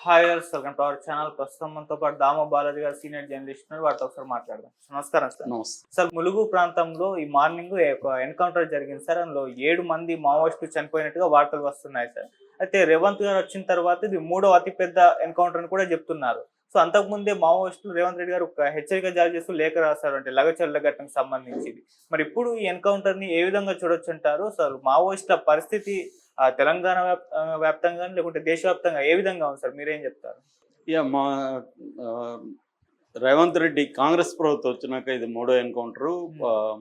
Hi గారు, welcome to our channel. ప్రస్తుతం మనతో పాటు దామ బాలాజీ గారు సీనియర్ జర్నలిస్ట్ ఉన్నారు. వారితో ఒకసారి మాట్లాడదాం. నమస్కారం సార్. నమస్తే. సార్, ములుగు ప్రాంతంలో ఈ మార్నింగ్ ఒక ఎన్కౌంటర్ జరిగింది సార్. అందులో 7 మంది మావోయిస్టులు చనిపోయినట్టుగా వార్తలు వస్తున్నాయి సార్. అయితే రేవంత్ గారు వచ్చిన తర్వాత ఇది 3వ అతిపెద్ద ఎన్కౌంటర్ అని కూడా చెప్తున్నారు. సో అంతకుముందే మావోయిస్టులు రేవంత్ రెడ్డి గారు ఒక హెచ్చరిక జారీ చేస్తూ లేఖ రాశారు, అంటే లగచర్ల ఘటనకు సంబంధించి. మరి ఇప్పుడు ఈ ఎన్కౌంటర్ ని ఏ విధంగా చూడొచ్చు అంటారు? అసలు మావోయిస్టుల పరిస్థితి తెలంగాణ వ్యాప్తంగా లేకుంటే దేశవ్యాప్తంగా ఏ విధంగా ఉంది సార్? మీరేం చెప్తారు? మా ఆహ్, రేవంత్ రెడ్డి కాంగ్రెస్ ప్రభుత్వం వచ్చినాక ఇది మూడో ఎన్కౌంటరు.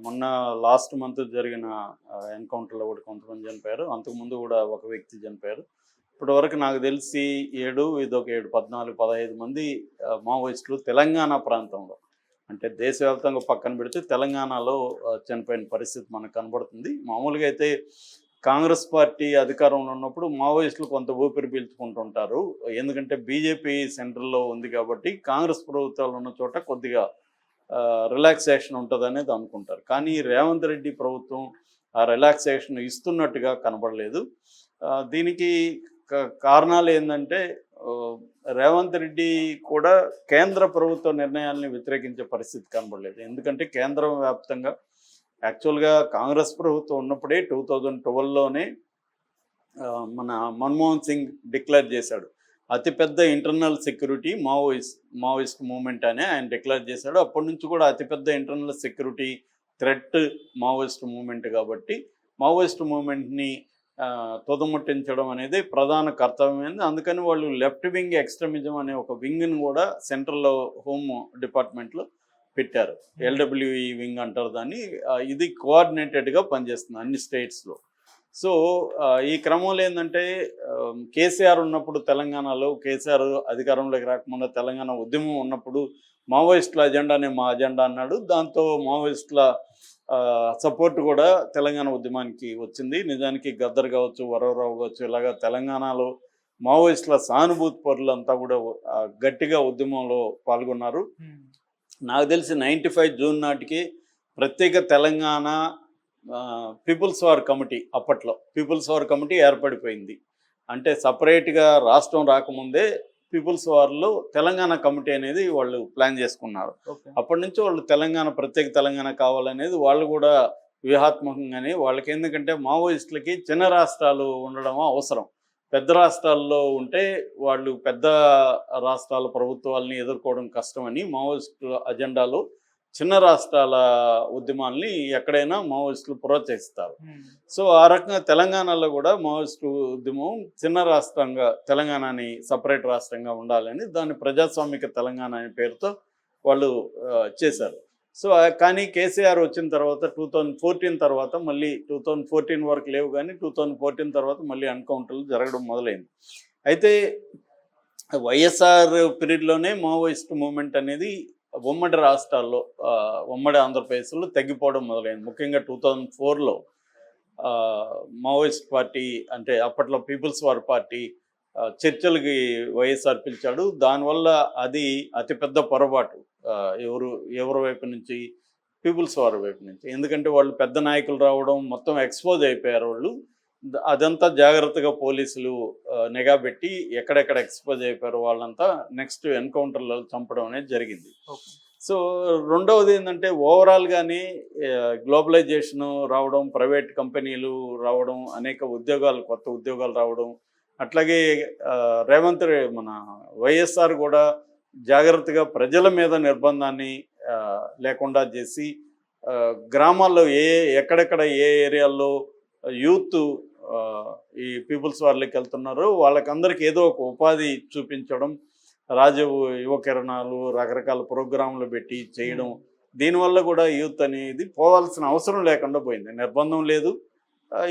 మొన్న లాస్ట్ మంత్ జరిగిన ఎన్కౌంటర్లో కూడా కొంతమంది చనిపోయారు. అంతకుముందు కూడా ఒక వ్యక్తి చనిపోయారు. ఇప్పటి వరకు నాకు తెలిసి 7, ఇదొక 7, 14, 15 మంది మావోయిస్టులు తెలంగాణ ప్రాంతంలో, అంటే దేశవ్యాప్తంగా పక్కన పెడితే తెలంగాణలో చనిపోయిన పరిస్థితి మనకు కనబడుతుంది. మామూలుగా అయితే కాంగ్రెస్ పార్టీ అధికారంలో ఉన్నప్పుడు మావోయిస్టులు కొంత ఊపిరి పీల్చుకుంటుంటారు. ఎందుకంటే బీజేపీ సెంట్రల్లో ఉంది కాబట్టి కాంగ్రెస్ ప్రభుత్వాలు ఉన్న చోట కొద్దిగా రిలాక్సేషన్ ఉంటుంది అనేది అనుకుంటారు. కానీ రేవంత్ రెడ్డి ప్రభుత్వం ఆ రిలాక్సేషన్ ఇస్తున్నట్టుగా కనబడలేదు. దీనికి కారణాలు ఏంటంటే రేవంత్ రెడ్డి కూడా కేంద్ర ప్రభుత్వ నిర్ణయాల్ని వ్యతిరేకించే పరిస్థితి కనబడలేదు. ఎందుకంటే కేంద్రం వ్యాప్తంగా యాక్చువల్గా కాంగ్రెస్ ప్రభుత్వం ఉన్నప్పుడే 2012లోనే మన మన్మోహన్ సింగ్ డిక్లేర్ చేశాడు. అతిపెద్ద ఇంటర్నల్ సెక్యూరిటీ మావోయిస్ట్ మూవ్మెంట్ అని ఆయన డిక్లేర్ చేశాడు. అప్పటి నుంచి కూడా అతిపెద్ద internal security threat Maoist movement కాబట్టి మావోయిస్ట్ మూవ్మెంట్ని తుదముట్టించడం అనేది ప్రధాన కర్తవ్యమైంది. అందుకని వాళ్ళు లెఫ్ట్ వింగ్ ఎక్స్ట్రీమిజం అనే ఒక వింగ్ని కూడా సెంట్రల్ హోమ్ డిపార్ట్మెంట్లో పెట్టారు. ఎల్డబ్ల్యూఈ వింగ్ అంటారు దాన్ని. ఇది కోఆర్డినేటెడ్గా పనిచేస్తుంది అన్ని స్టేట్స్లో. సో ఈ క్రమంలో ఏంటంటే కేసీఆర్ ఉన్నప్పుడు తెలంగాణలో, కేసీఆర్ అధికారంలోకి రాకముందు తెలంగాణ ఉద్యమం ఉన్నప్పుడు మావోయిస్టుల అజెండానే మా అజెండా అన్నాడు. దాంతో మావోయిస్టుల సపోర్ట్ కూడా తెలంగాణ ఉద్యమానికి వచ్చింది. నిజానికి గద్దర్ కావచ్చు, వరవరావు కావచ్చు, ఇలాగా తెలంగాణలో మావోయిస్టుల సానుభూతి పరులంతా కూడా గట్టిగా ఉద్యమంలో పాల్గొన్నారు. నాకు తెలిసి 95 జూన్ నాటికి ప్రత్యేక తెలంగాణ పీపుల్స్ వార్ కమిటీ, అప్పట్లో పీపుల్స్ వార్ కమిటీ ఏర్పడిపోయింది. అంటే సపరేట్గా రాష్ట్రం రాకముందే పీపుల్స్ వార్లో తెలంగాణ కమిటీ అనేది వాళ్ళు ప్లాన్ చేసుకున్నారు. అప్పటి నుంచి వాళ్ళు ప్రత్యేక తెలంగాణ కావాలనేది వాళ్ళు కూడా వ్యూహాత్మకంగానే వాళ్ళకి, ఎందుకంటే మావోయిస్టులకి చిన్న రాష్ట్రాలు ఉండడం అవసరం. పెద్ద రాష్ట్రాల్లో ఉంటే వాళ్ళు పెద్ద రాష్ట్రాల ప్రభుత్వాలని ఎదుర్కోవడం కష్టమని మావోయిస్టుల అజెండాలో చిన్న రాష్ట్రాల ఉద్యమాల్ని ఎక్కడైనా మావోయిస్టులు ప్రోత్సహిస్తారు. సో ఆ రకంగా తెలంగాణలో కూడా మావోయిస్టు ఉద్యమం చిన్న రాష్ట్రంగా, తెలంగాణని సపరేట్ రాష్ట్రంగా ఉండాలని దాన్ని ప్రజాస్వామిక తెలంగాణ అనే పేరుతో వాళ్ళు చేశారు. సో కానీ కేసీఆర్ వచ్చిన తర్వాత 2014 తర్వాత మళ్ళీ 2014 వరకు లేవు, కానీ 2014 తర్వాత మళ్ళీ ఎన్కౌంటర్లు జరగడం మొదలైంది. అయితే వైఎస్ఆర్ పీరియడ్లోనే మావోయిస్ట్ మూవ్మెంట్ అనేది ఉమ్మడి రాష్ట్రాల్లో, ఉమ్మడి ఆంధ్రప్రదేశ్లో తగ్గిపోవడం మొదలైంది. ముఖ్యంగా 2004లో మావోయిస్ట్ పార్టీ, అంటే అప్పట్లో పీపుల్స్ వార్ పార్టీ చర్చలకి వైఎస్ఆర్ పిలిచాడు. దానివల్ల అది అతిపెద్ద పొరపాటు ఎవరి వైపు నుంచి, పీపుల్స్ వార్ వైపు నుంచి. ఎందుకంటే వాళ్ళు పెద్ద నాయకులు రావడం, మొత్తం ఎక్స్పోజ్ అయిపోయారు వాళ్ళు. అదంతా జాగ్రత్తగా పోలీసులు నిఘా పెట్టి ఎక్కడెక్కడ ఎక్స్పోజ్ అయిపోయారు వాళ్ళంతా నెక్స్ట్ ఎన్కౌంటర్లో చంపడం అనేది జరిగింది. సో రెండవది ఏంటంటే ఓవరాల్గానే గ్లోబలైజేషను రావడం, ప్రైవేట్ కంపెనీలు రావడం, అనేక ఉద్యోగాలు, కొత్త ఉద్యోగాలు రావడం, అట్లాగే మన వైఎస్ఆర్ కూడా జాగ్రత్తగా ప్రజల మీద నిర్బంధాన్ని లేకుండా చేసి గ్రామాల్లో ఎక్కడెక్కడ ఏ ఏరియాల్లో యూత్ ఈ పీపుల్స్ వార్లకి వెళ్తున్నారో వాళ్ళకందరికీ ఏదో ఒక ఉపాధి చూపించడం, యువ కిరణాలు, రకరకాల ప్రోగ్రాంలు పెట్టి చేయడం. దీనివల్ల కూడా యూత్ అనేది పోవాల్సిన అవసరం లేకుండా పోయింది. నిర్బంధం లేదు,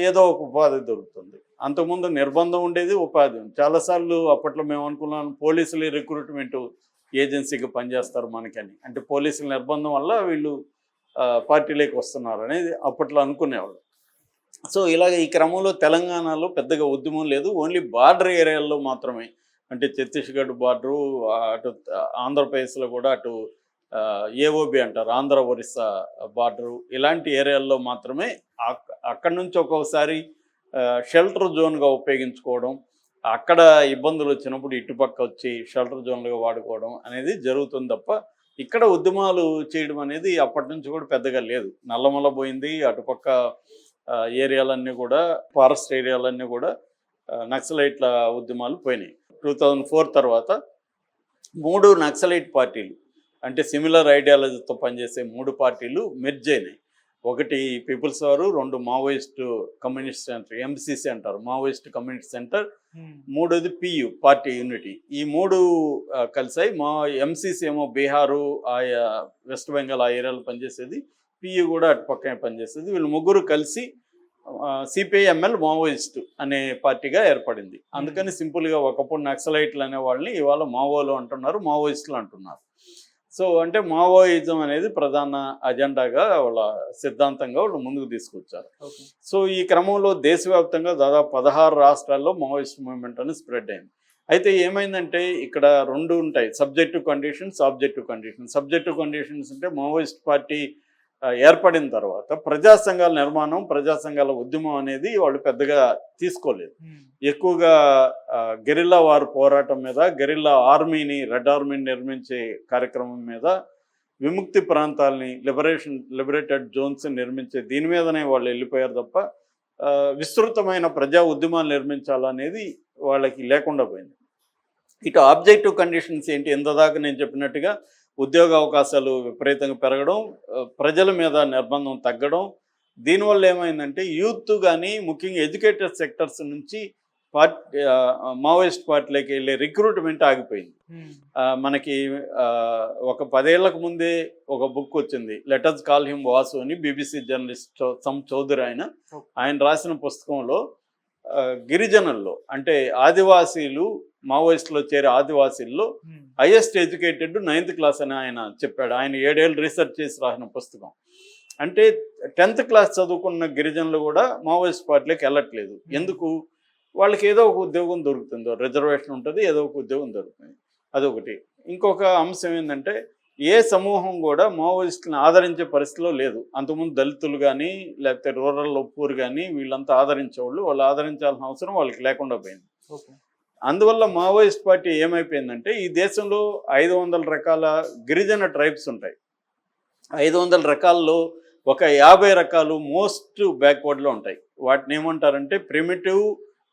ఏదో ఒక ఉపాధి దొరుకుతుంది. అంతకుముందు నిర్బంధం ఉండేది, ఉపాధి. చాలాసార్లు అప్పట్లో మేము అనుకున్నాం పోలీసులు రిక్రూట్మెంట్ ఏజెన్సీకి పనిచేస్తారు మనకని, అంటే పోలీసుల నిర్బంధం వల్ల వీళ్ళు పార్టీలోకి వస్తున్నారు అనేది అప్పట్లో అనుకునేవాళ్ళు. సో ఇలాగ ఈ క్రమంలో తెలంగాణలో పెద్దగా ఉద్యమం లేదు, ఓన్లీ బార్డర్ ఏరియాల్లో మాత్రమే. అంటే ఛత్తీస్గఢ్ బార్డరు, అటు ఆంధ్రప్రదేశ్లో కూడా అటు ఏఓబి అంటారు, ఆంధ్ర ఒరిస్సా బార్డరు, ఇలాంటి ఏరియాల్లో మాత్రమే అక్కడి నుంచి ఒక్కొక్కసారి షెల్టర్ జోన్గా ఉపయోగించుకోవడం, అక్కడ ఇబ్బందులు వచ్చినప్పుడు ఇటుపక్క వచ్చి షెల్టర్ జోన్లుగా వాడుకోవడం అనేది జరుగుతుంది తప్ప ఇక్కడ ఉద్యమాలు చేయడం అనేది అప్పటి నుంచి కూడా పెద్దగా లేదు. నల్లమల పోయింది, అటుపక్క ఏరియాలన్నీ కూడా ఫారెస్ట్ ఏరియాలన్నీ కూడా నక్సలైట్ల ఉద్యమాలు పోయినాయి. 2004 తర్వాత 3 నక్సలైట్ పార్టీలు అంటే సిమిలర్ ఐడియాలజీతో పనిచేసే 3 పార్టీలు మెర్జ్ అయినాయి. ఒకటి పీపుల్స్ వారు, 2 మావోయిస్ట్ కమ్యూనిస్ట్ సెంటర్ ఎంసీసీ అంటారు, మావోయిస్ట్ కమ్యూనిస్ట్ సెంటర్, 3ది పియు పార్టీ యూనిటీ. ఈ 3 కలిసాయి. మా ఎంసీసీ ఏమో బీహారు వెస్ట్ బెంగాల్ ఆ ఏరియాలో పనిచేసేది, పియు కూడా అటు పక్కనే పనిచేసేది. వీళ్ళు ముగ్గురు కలిసి సిపిఐఎంఎల్ మావోయిస్ట్ అనే పార్టీగా ఏర్పడింది. అందుకని సింపుల్గా ఒకప్పుడు నక్సలైట్లు అనే వాళ్ళని ఇవాళ మావోలు అంటున్నారు, మావోయిస్టులు అంటున్నారు. సో అంటే మావోయిజం అనేది ప్రధాన అజెండాగా వాళ్ళ సిద్ధాంతంగా వాళ్ళు ముందుకు తీసుకొచ్చారు. సో ఈ క్రమంలో దేశవ్యాప్తంగా దాదాపు 16 రాష్ట్రాల్లో మావోయిస్ట్ మూవ్మెంట్ అని స్ప్రెడ్ అయింది. అయితే ఏమైందంటే ఇక్కడ 2 ఉంటాయి, subjective conditions, objective conditions. Subjective conditions అంటే మావోయిస్ట్ పార్టీ ఏర్పడిన తర్వాత ప్రజా సంఘాల నిర్మాణం, ప్రజా సంఘాల ఉద్యమం అనేది వాళ్ళు పెద్దగా తీసుకోలేదు. ఎక్కువగా గెరిల్లా వార్ పోరాటం మీద, గెరిల్లా ఆర్మీని, రెడ్ ఆర్మీని నిర్మించే కార్యక్రమం మీద, విముక్తి ప్రాంతాలని లిబరేటెడ్ జోన్స్ నిర్మించే దీని మీదనే వాళ్ళు వెళ్ళిపోయారు తప్ప విస్తృతమైన ప్రజా ఉద్యమాలు నిర్మించాలనేది వాళ్ళకి లేకుండా పోయింది. ఇటు ఆబ్జెక్టివ్ కండిషన్స్ ఏంటి, ఎంతదాకా నేను చెప్పినట్టుగా ఉద్యోగ అవకాశాలు విపరీతంగా పెరగడం, ప్రజల మీద నిర్బంధం తగ్గడం. దీనివల్ల ఏమైందంటే యూత్ కానీ ముఖ్యంగా ఎడ్యుకేటెడ్ సెక్టర్స్ నుంచి మావోయిస్ట్ పార్టీలోకి వెళ్ళే రిక్రూట్మెంట్ ఆగిపోయింది. మనకి ఒక 10 ఏళ్లకు ముందే ఒక బుక్ వచ్చింది, లెటర్స్ కాల్ హిమ్ వాసు అని, బీబీసీ జర్నలిస్ట్ సమ్ చౌదరి ఆయన రాసిన పుస్తకంలో గిరిజనుల్లో అంటే ఆదివాసీలు, మావోయిస్టులో చేరే ఆదివాసీల్లో హైయెస్ట్ ఎడ్యుకేటెడ్ 9th క్లాస్ అని ఆయన చెప్పాడు. ఆయన 7 ఏళ్ళు రీసెర్చ్ చేసి రాసిన పుస్తకం. అంటే 10th క్లాస్ చదువుకున్న గిరిజనులు కూడా మావోయిస్ట్ పార్టీలోకి వెళ్ళట్లేదు. ఎందుకు? వాళ్ళకి ఏదో ఒక ఉద్యోగం దొరుకుతుందో, రిజర్వేషన్ ఉంటుంది, ఏదో ఒక ఉద్యోగం దొరుకుతుంది, అదొకటి. ఇంకొక అంశం ఏంటంటే ఏ సమూహం కూడా మావోయిస్టులను ఆదరించే పరిస్థితిలో లేదు. అంతకుముందు దళితులు కానీ లేకపోతే రూరల్ పూర్ కానీ వీళ్ళంతా ఆదరించేవాళ్ళు, వాళ్ళు ఆదరించాల్సిన అవసరం వాళ్ళకి లేకుండా పోయింది. అందువల్ల మావోయిస్ట్ పార్టీ ఏమైపోయిందంటే ఈ దేశంలో 500 రకాల గిరిజన ట్రైబ్స్ ఉంటాయి. 500 రకాల్లో ఒక 50 రకాలు మోస్ట్ బ్యాక్వర్డ్లో ఉంటాయి. వాటిని ఏమంటారంటే ప్రిమిటివ్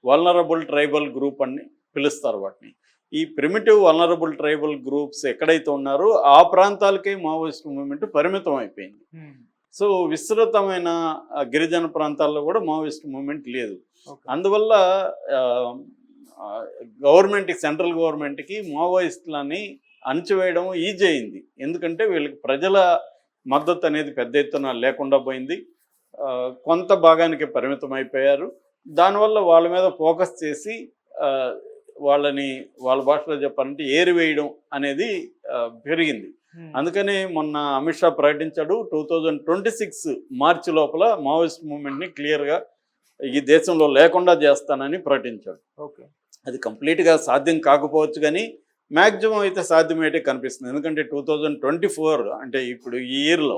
వల్నరబుల్ ట్రైబల్ గ్రూప్ అని పిలుస్తారు వాటిని. ఈ ప్రిమిటివ్ వల్నరబుల్ ట్రైబల్ గ్రూప్స్ ఎక్కడైతే ఉన్నారో ఆ ప్రాంతాలకే మావోయిస్ట్ మూవ్మెంట్ పరిమితం అయిపోయింది. సో విస్తృతమైన గిరిజన ప్రాంతాల్లో కూడా మావోయిస్ట్ మూవ్మెంట్ లేదు. అందువల్ల గవర్నమెంట్కి, సెంట్రల్ గవర్నమెంట్కి మావోయిస్టులని అణచివేయడం ఈజీ అయింది. ఎందుకంటే వీళ్ళకి ప్రజల మద్దతు అనేది పెద్ద ఎత్తున లేకుండా పోయింది, కొంత భాగానికి పరిమితం అయిపోయారు. దానివల్ల వాళ్ళ మీద ఫోకస్ చేసి వాళ్ళని వాళ్ళ భాషలో చెప్పాలంటే ఏరివేయడం అనేది పెరిగింది. అందుకనే మొన్న అమిత్ షా ప్రకటించాడు 2026 మార్చి లోపల మావోయిస్ట్ మూవ్మెంట్ని క్లియర్గా ఈ దేశంలో లేకుండా చేస్తానని ప్రకటించాడు. అది కంప్లీట్గా సాధ్యం కాకపోవచ్చు కానీ మ్యాక్సిమం అయితే సాధ్యమైతే కనిపిస్తుంది. ఎందుకంటే 2024 అంటే ఇప్పుడు ఈ ఇయర్లో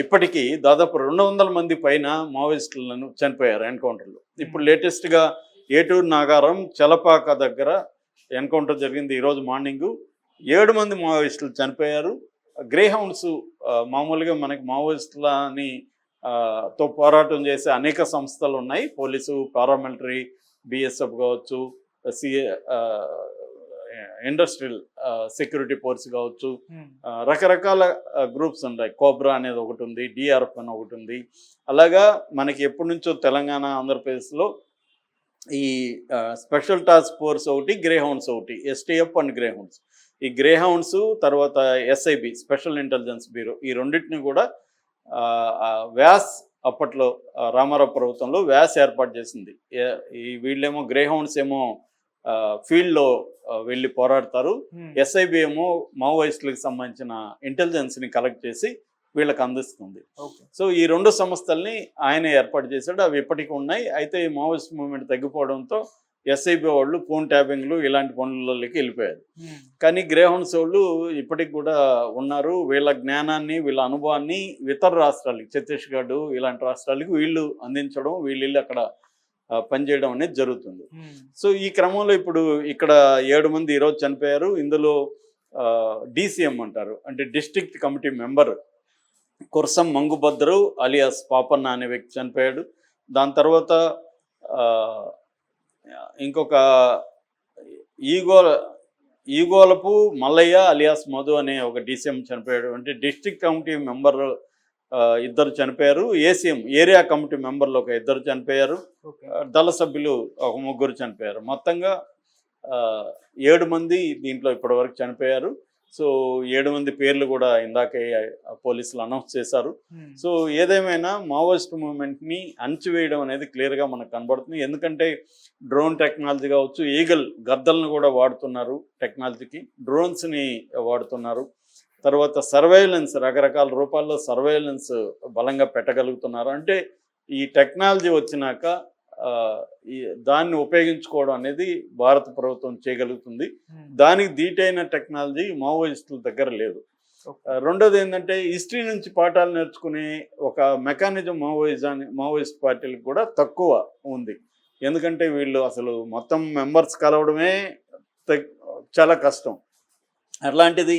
ఇప్పటికీ దాదాపు 200 మంది పైన మావోయిస్టులను చనిపోయారు ఎన్కౌంటర్లో. ఇప్పుడు లేటెస్ట్గా ఏటూరు నాగారం చలపాక దగ్గర ఎన్కౌంటర్ జరిగింది ఈరోజు మార్నింగు. 7 మంది మావోయిస్టులు చనిపోయారు. గ్రే హౌండ్స్ మామూలుగా మనకి మావోయిస్టులని తో పోరాటం చేసే అనేక సంస్థలు ఉన్నాయి, పోలీసు, పారామిలిటరీ, బిఎస్ఎఫ్ కావచ్చు, ఇండస్ట్రియల్ సెక్యూరిటీ ఫోర్స్ కావచ్చు, రకరకాల గ్రూప్స్ ఉంటాయి. కోబ్రా అనేది ఒకటి ఉంది, డిఆర్ఎఫ్ అని ఒకటి ఉంది. అలాగా మనకి ఎప్పటి నుంచో తెలంగాణ, ఆంధ్రప్రదేశ్లో ఈ స్పెషల్ టాస్క్ ఫోర్స్ ఒకటి, గ్రే హౌండ్స్ ఒకటి, ఎస్టీఎఫ్ అండ్ గ్రే హౌండ్స్. ఈ గ్రే హౌండ్స్ తర్వాత ఎస్ఐబి, స్పెషల్ ఇంటెలిజెన్స్ బ్యూరో, ఈ రెండింటిని కూడా వ్యాస్ అప్పట్లో రామారావు ప్రభుత్వంలో వ్యాస్ ఏర్పాటు చేసింది. ఈ వీళ్ళేమో గ్రే హౌండ్స్ ఏమో ఫీల్డ్లో వెళ్ళి పోరాడతారు, ఎస్ఐబి ఏమో మావోయిస్టులకు సంబంధించిన ఇంటెలిజెన్స్ని కలెక్ట్ చేసి వీళ్ళకి అందిస్తుంది. సో ఈ 2 సంస్థల్ని ఆయన ఏర్పాటు చేశాడు. అవి ఇప్పటికీ ఉన్నాయి. అయితే ఈ మావోయిస్ట్ మూవ్మెంట్ తగ్గిపోవడంతో ఎస్ఐబి వాళ్ళు ఫోన్ ట్యాపింగ్లు ఇలాంటి పనులలోకి వెళ్ళిపోయారు. కానీ గ్రే హౌండ్స్ వాళ్ళు ఇప్పటికి కూడా ఉన్నారు. వీళ్ళ జ్ఞానాన్ని, వీళ్ళ అనుభవాన్ని ఇతర రాష్ట్రాలకి, ఛత్తీస్గఢ్ ఇలాంటి రాష్ట్రాలకి వీళ్ళు అందించడం, వీళ్ళు అక్కడ పనిచేయడం అనేది జరుగుతుంది. ఉమ్, సో ఈ క్రమంలో ఇప్పుడు ఇక్కడ 7 మంది ఈరోజు చనిపోయారు. ఇందులో DCM అంటారు, అంటే district committee member Kursam Mangubhadru alias Papanna అనే వ్యక్తి చనిపోయాడు. దాని తర్వాత ఆ, ఇంకొక ఈగోలపు మల్లయ్య అలియాస్ మధు అనే ఒక DCM చనిపోయాడు. అంటే డిస్ట్రిక్ట్ కమిటీ మెంబర్ ఇద్దరు చనిపోయారు. ACM ఏరియా కమిటీ మెంబర్లు ఒక ఇద్దరు చనిపోయారు. ఓకే. దళ సభ్యులు ఒక 3 చనిపోయారు. మొత్తంగా 7 మంది దీంట్లో ఇప్పటివరకు చనిపోయారు. సో 7 మంది పేర్లు కూడా ఇందాకే పోలీసులు అనౌన్స్ చేశారు. ఉమ్, సో ఏదేమైనా మావోయిస్ట్ మూవ్మెంట్ని అణచివేయడం అనేది క్లియర్గా మనకు కనబడుతుంది. ఎందుకంటే డ్రోన్ టెక్నాలజీ కావచ్చు, ఈగల్ గద్దలను కూడా వాడుతున్నారు టెక్నాలజీకి, డ్రోన్స్ని వాడుతున్నారు. తర్వాత సర్వేలెన్స్, రకరకాల రూపాల్లో సర్వేలెన్స్ బలంగా పెట్టగలుగుతున్నారు. అంటే ఈ టెక్నాలజీ వచ్చినాక దాన్ని ఉపయోగించుకోవడం అనేది భారత ప్రభుత్వం చేయగలుగుతుంది. ఉమ్, దానికి ధీటైన టెక్నాలజీ మావోయిస్టుల దగ్గర లేదు. ఓకే. రెండోది ఏంటంటే హిస్టరీ నుంచి పాఠాలు నేర్చుకునే ఒక మెకానిజం మావోయిస్ట్ పార్టీలకు కూడా తక్కువ ఉంది. ఎందుకంటే వీళ్ళు అసలు మొత్తం మెంబర్స్ కలవడమే చాలా కష్టం. అట్లాంటిది